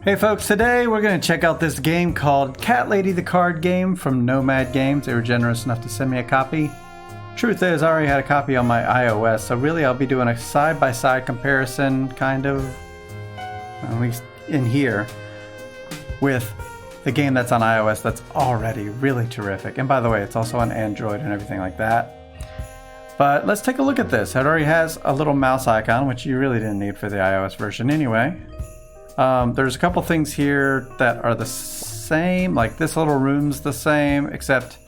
Hey folks, today we're going to check out this game called Cat Lady the Card Game from Nomad Games. They were generous enough to send me a copy. Truth is, I already had a copy on my iOS, so really I'll be doing a side-by-side comparison, kind of, at least in here, with the game that's on iOS that's already really terrific. And by the way, it's also on Android and everything like that. But let's take a look at this. It already has a little mouse icon, which you really didn't need for the iOS version anyway. There's a couple things here that are the same, like this little room's the same, except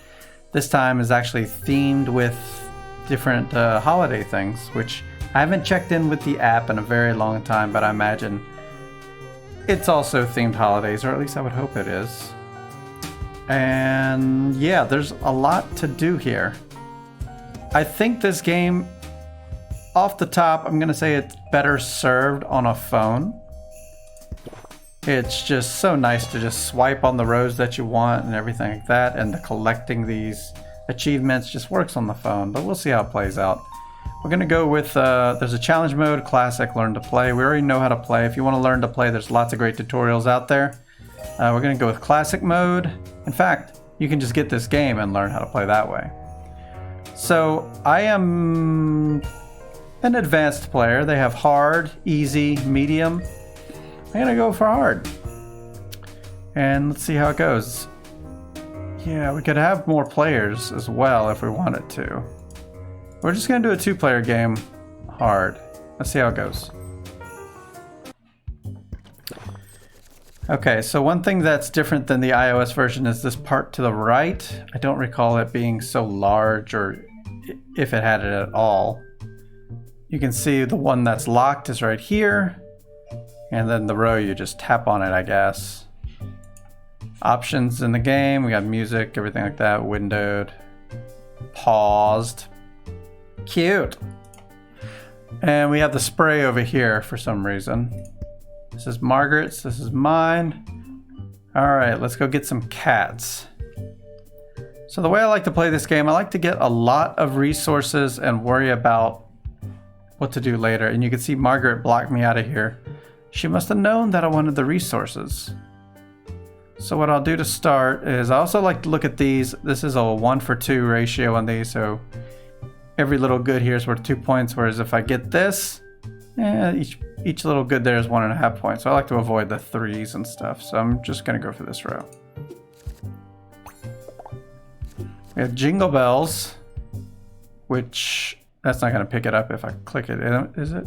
this time is actually themed with different holiday things, which I haven't checked in with the app in a very long time, but I imagine it's also themed holidays, or at least I would hope it is. And yeah, there's a lot to do here. I think this game, off the top, I'm going to say it's better served on a phone. It's just so nice to just swipe on the rows that you want and everything like that, and the collecting these achievements just works on the phone, but we'll see how it plays out. We're going to go with, there's a challenge mode, classic, learn to play. We already know how to play. If you want to learn to play, there's lots of great tutorials out there. We're going to go with classic mode. In fact, you can just get this game and learn how to play that way. So I am an advanced player. They have hard, easy, medium. I'm gonna go for hard. And let's see how it goes. Yeah, we could have more players as well if we wanted to. We're just gonna do a two-player game, hard. Let's see how it goes. Okay, so one thing that's different than the iOS version is this part to the right. I don't recall it being so large, or if it had it at all. You can see the one that's locked is right here. And then the row, you just tap on it, I guess. Options in the game, we got music, everything like that, windowed, paused. Cute. And we have the spray over here for some reason. This is Margaret's, this is mine. All right, let's go get some cats. So the way I like to play this game, I like to get a lot of resources and worry about what to do later. And you can see Margaret blocked me out of here. She must have known that I wanted the resources. So what I'll do to start is I also like to look at these. This is a 1-for-2 ratio on these, so every little good here is worth 2 points, whereas if I get this, each little good there is 1.5 points. So I like to avoid the threes and stuff, so I'm just gonna go for this row. We have Jingle Bells, which that's not gonna pick it up if I click it, is it?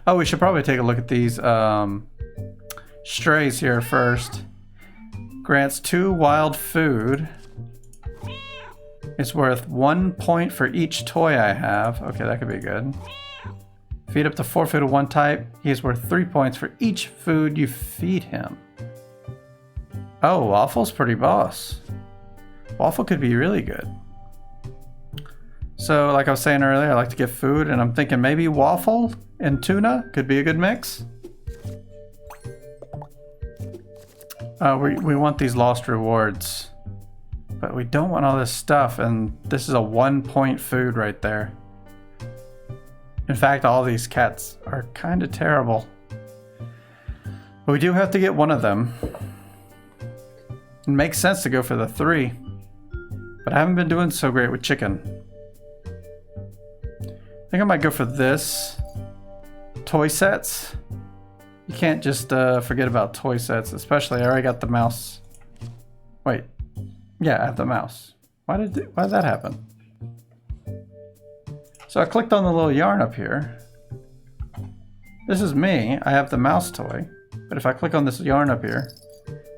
Oh, we should probably take a look at these strays here first. Grants 2 wild food. It's worth 1 point for each toy I have. Okay, that could be good. Feed up to 4 food of one type. He's worth 3 points for each food you feed him. Oh, Waffle's pretty boss. Waffle could be really good. So, like I was saying earlier, I like to get food, and I'm thinking maybe Waffle and tuna could be a good mix. We want these lost rewards, but we don't want all this stuff, and this is a 1 point food right there. In fact, all these cats are kind of terrible. But we do have to get one of them. It makes sense to go for the 3, but I haven't been doing so great with chicken. I think I might go for this. Toy sets. You can't just forget about toy sets, especially I already got the mouse. Wait, yeah, I have the mouse. Why did that happen? So I clicked on the little yarn up here. This is me. I have the mouse toy, but if I click on this yarn up here,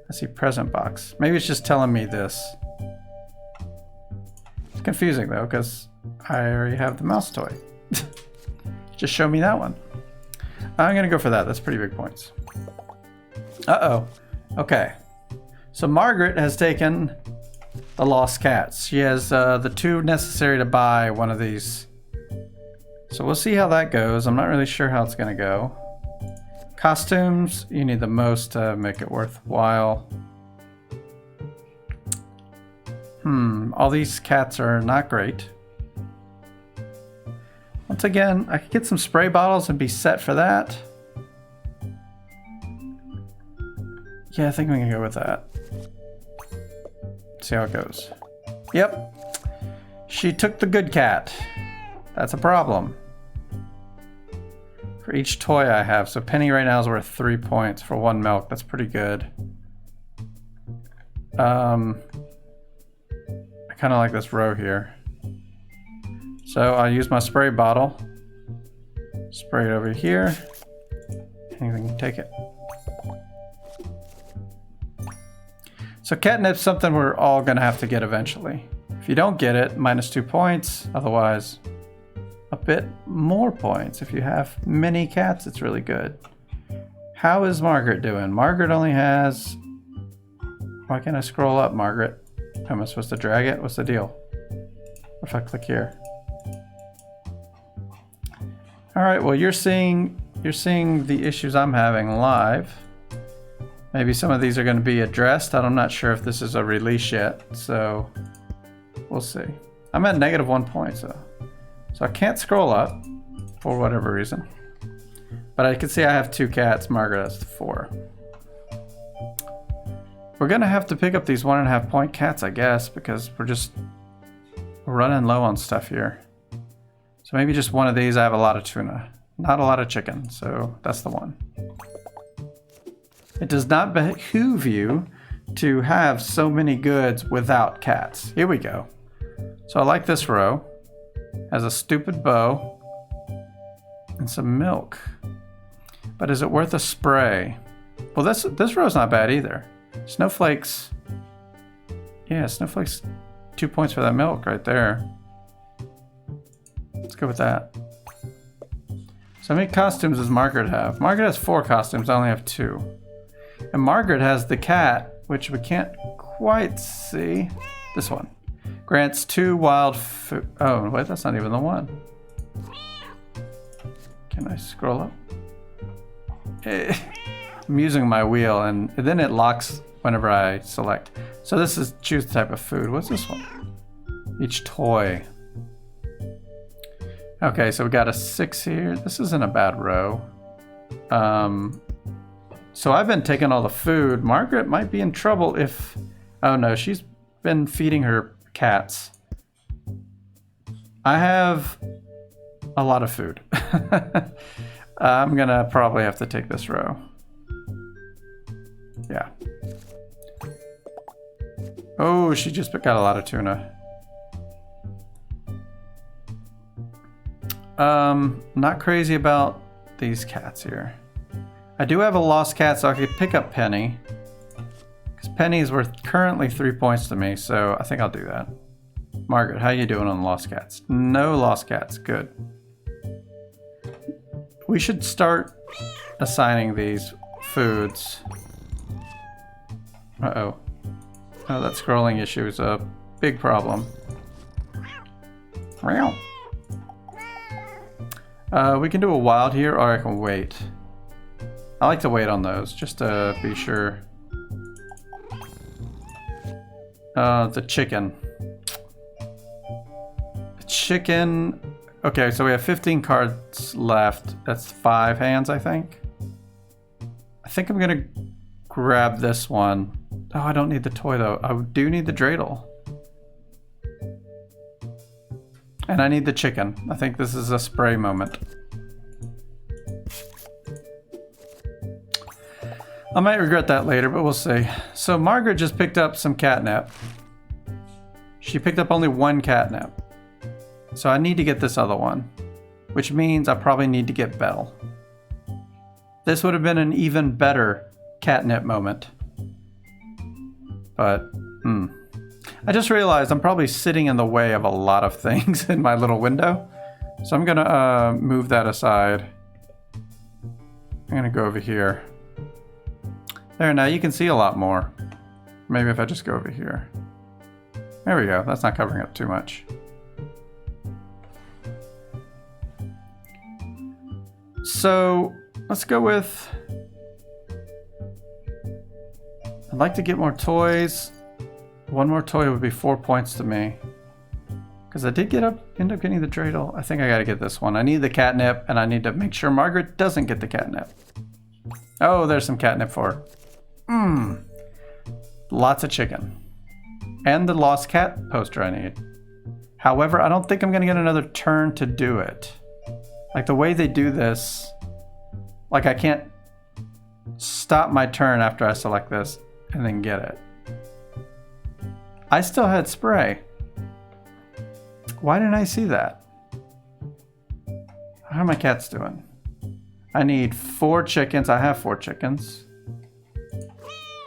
I see present box. Maybe it's just telling me this. It's confusing though, because I already have the mouse toy. Just show me that one. I'm gonna go for that. That's pretty big points. Uh-oh. Okay. So Margaret has taken the lost cats. She has the 2 necessary to buy one of these. So we'll see how that goes. I'm not really sure how it's gonna go. Costumes, you need the most to make it worthwhile. All these cats are not great. Once again, I could get some spray bottles and be set for that. Yeah, I think we can go with that. See how it goes. Yep. She took the good cat. That's a problem. For each toy I have. So Penny right now is worth 3 points for 1 milk. That's pretty good. I kind of like this row here. So I'll use my spray bottle. Spray it over here. Anything can take it. So catnip's something we're all gonna have to get eventually. If you don't get it, -2 points. Otherwise, a bit more points. If you have many cats, it's really good. How is Margaret doing? Margaret only has... Why can't I scroll up, Margaret? Am I supposed to drag it? What's the deal? What if I click here? All right, well, you're seeing the issues I'm having live. Maybe some of these are going to be addressed. I'm not sure if this is a release yet, so we'll see. I'm at -1 point, so I can't scroll up for whatever reason. But I can see I have 2 cats. Margaret has 4. We're going to have to pick up these 1.5 point cats, I guess, because we're running low on stuff here. So maybe just one of these. I have a lot of tuna, not a lot of chicken, so that's the one. It does not behoove you to have so many goods without cats. Here we go. So I like this row. Has a stupid bow and some milk. But is it worth a spray? Well, this row's not bad either. Snowflakes. Yeah, Snowflakes 2 points for that milk right there. Let's go with that. So how many costumes does Margaret have? Margaret has 4 costumes. I only have 2. And Margaret has the cat, which we can't quite see. This one. Grants 2 wild food. Oh, wait, that's not even the one. Can I scroll up? I'm using my wheel, and then it locks whenever I select. So this is choose the type of food. What's this one? Each toy. Okay, so we got a 6 here. This isn't a bad row. So I've been taking all the food. Margaret might be in trouble if... Oh no, she's been feeding her cats. I have a lot of food. I'm gonna probably have to take this row. Yeah. Oh, she just got a lot of tuna. Not crazy about these cats here. I do have a lost cat, so I could pick up Penny. Because Penny is worth currently 3 points to me, so I think I'll do that. Margaret, how you doing on the lost cats? No lost cats, good. We should start assigning these foods. Uh-oh. Oh, that scrolling issue is a big problem. We can do a wild here, or I can wait. I like to wait on those, just to be sure. The chicken. The chicken... Okay, so we have 15 cards left. That's 5 hands, I think. I think I'm gonna grab this one. Oh, I don't need the toy, though. I do need the dreidel. And I need the chicken. I think this is a spray moment. I might regret that later, but we'll see. So Margaret just picked up some catnip. She picked up only 1 catnip. So I need to get this other one, which means I probably need to get Belle. This would have been an even better catnip moment. But, I just realized I'm probably sitting in the way of a lot of things in my little window. So I'm gonna move that aside. I'm gonna go over here. There, now you can see a lot more. Maybe if I just go over here. There we go, that's not covering up too much. So, let's go with... I'd like to get more toys. 1 more toy would be 4 points to me. Because I did end up getting the dreidel. I think I gotta get this one. I need the catnip, and I need to make sure Margaret doesn't get the catnip. Oh, there's some catnip for her. Lots of chicken. And the lost cat poster I need. However, I don't think I'm going to get another turn to do it. Like the way they do this, like I can't stop my turn after I select this and then get it. I still had spray. Why didn't I see that? How are my cats doing? I need 4 chickens. I have 4 chickens.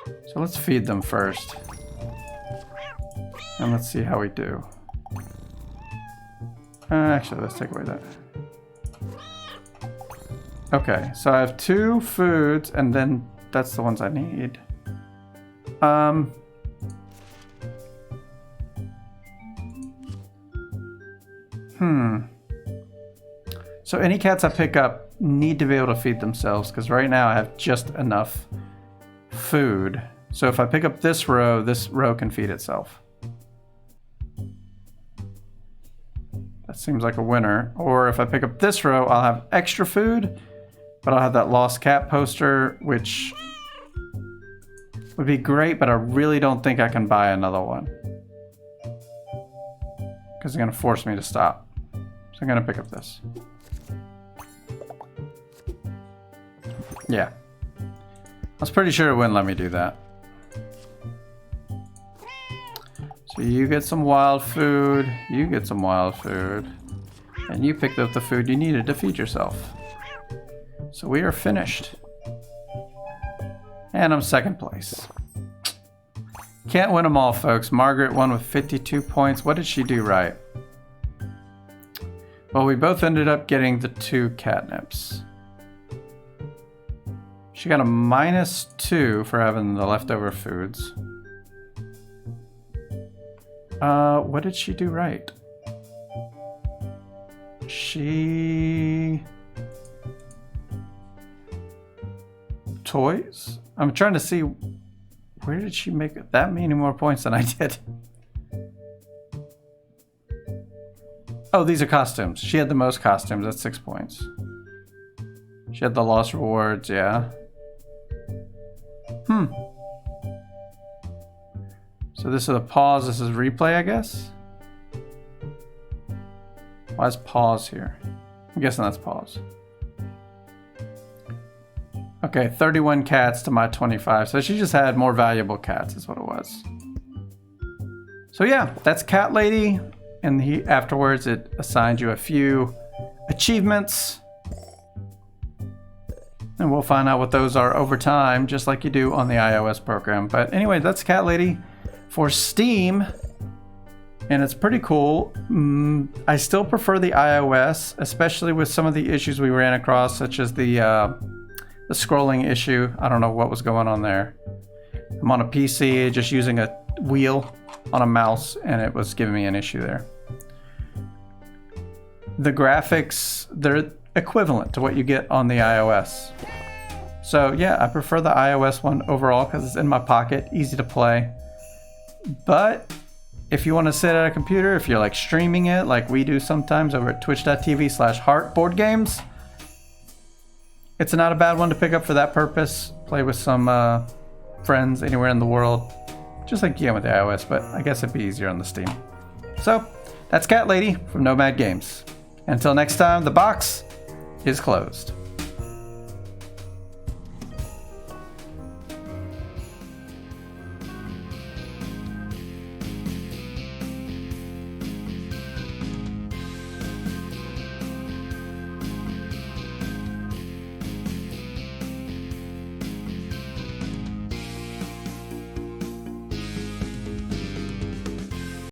So let's feed them first. And let's see how we do. Actually, let's take away that. Okay, so I have 2 foods, and then that's the ones I need. So any cats I pick up need to be able to feed themselves, because right now I have just enough food. So if I pick up this row can feed itself. That seems like a winner. Or if I pick up this row, I'll have extra food, but I'll have that lost cat poster, which would be great, but I really don't think I can buy another one, because they're going to force me to stop. So I'm going to pick up this. Yeah. I was pretty sure it wouldn't let me do that. So you get some wild food, you get some wild food, and you picked up the food you needed to feed yourself. So we are finished. And I'm second place. Can't win them all, folks. Margaret won with 52 points. What did she do right? Well, we both ended up getting the 2 catnips. She got a -2 for having the leftover foods. What did she do right? Toys? I'm trying to see, where did she make that many more points than I did? Oh, these are costumes. She had the most costumes. That's 6 points. She had the lost rewards, yeah. So this is a pause. This is replay, I guess. Why is pause here? I'm guessing that's pause. Okay, 31 cats to my 25. So she just had more valuable cats is what it was. So yeah, that's Cat Lady. And afterwards it assigned you a few achievements. And we'll find out what those are over time, just like you do on the iOS program. But anyway, that's Cat Lady for Steam. And it's pretty cool. I still prefer the iOS, especially with some of the issues we ran across, such as the scrolling issue. I don't know what was going on there. I'm on a PC just using a wheel on a mouse, and it was giving me an issue there. The graphics, they're equivalent to what you get on the iOS. So yeah, I prefer the iOS one overall because it's in my pocket, easy to play. But if you want to sit at a computer, if you're like streaming it like we do sometimes over at twitch.tv/heartboardgames, it's not a bad one to pick up for that purpose. Play with some friends anywhere in the world, just like you can with the iOS, but I guess it'd be easier on the Steam. So that's Cat Lady from Nomad Games. Until next time, the box is closed.